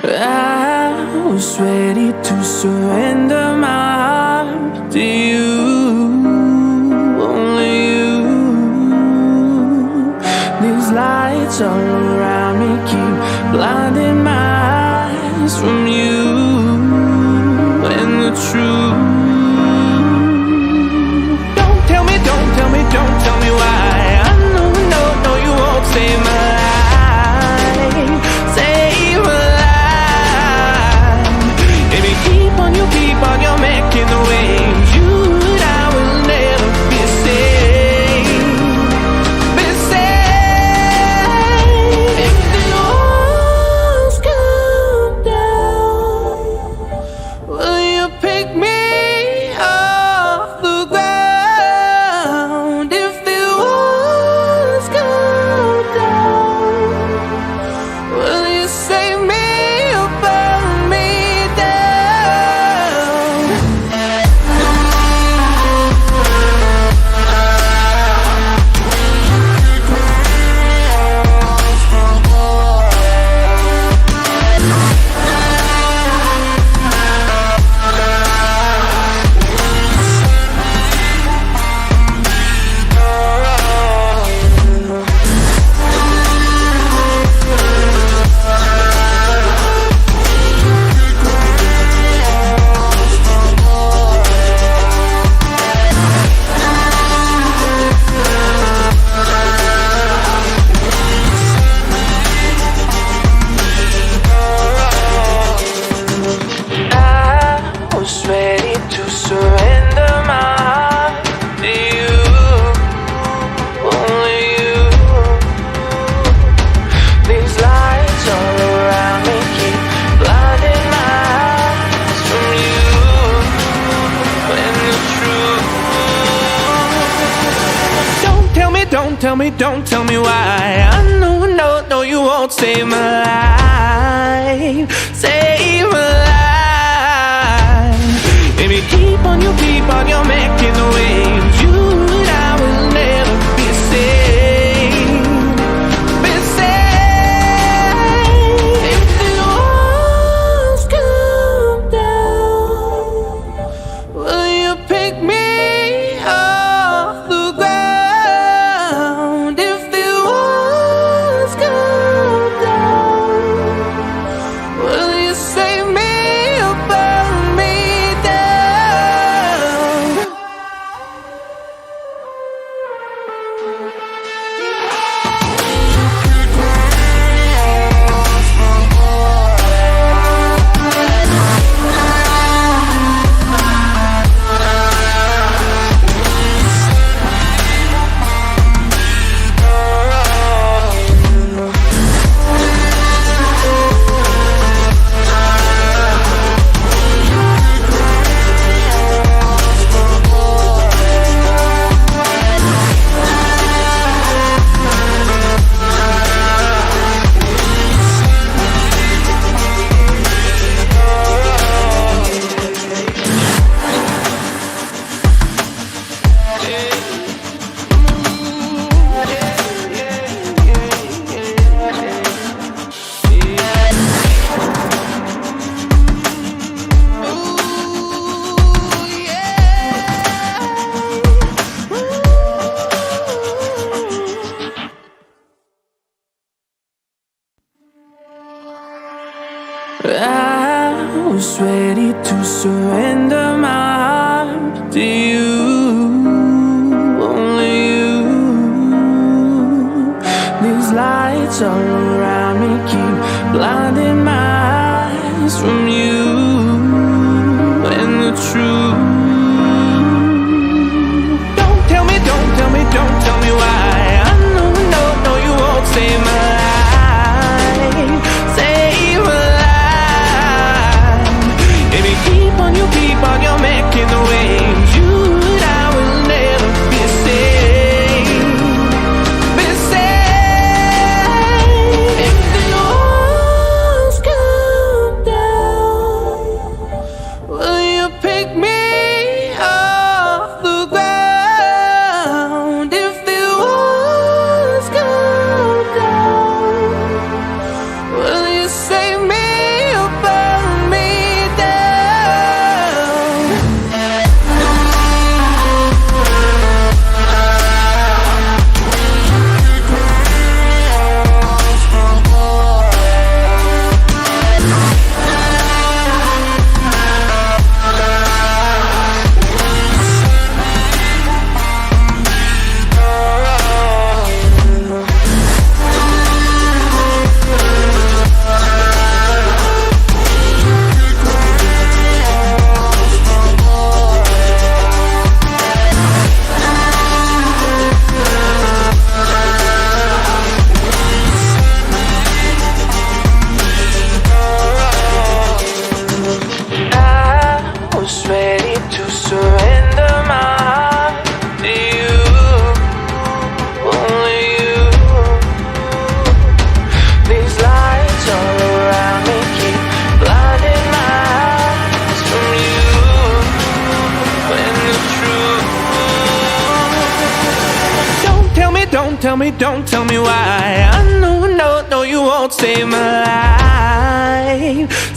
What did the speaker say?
I was ready to surrender my heart to you, only you. These lights all around me keep blinding my eyes from you and the truth. Don't tell me, don't tell me, don't tell me why. I know, no, you won't save my life, save my life. Baby, keep on your making the waves. You and I will never be safe, be safe. If the walls come down, will you pick me off the ground? If the walls come down, will you save me or burn me down? I was ready to surrender my heart to you, only you. These lights all around me keep blinding my eyes from you and the truth. Don't tell me why. I know, no, you won't save my life, save my life. Baby, keep on your making the waves. You and I will never be safe, be safe. If the walls come down, will you pick me off the ground? If the walls come down, will you save me or burn me down? I was ready to surrender my heart to you, only you. These lights all around me keep blinding my eyes from you and the truth. Don't tell me, don't tell me why. I know, no, you won't save my life, save my life. Baby, keep on your making the waves. You and I will never be safe, be safe. If the walls don't tell me why. I know, no, no, you won't save my life.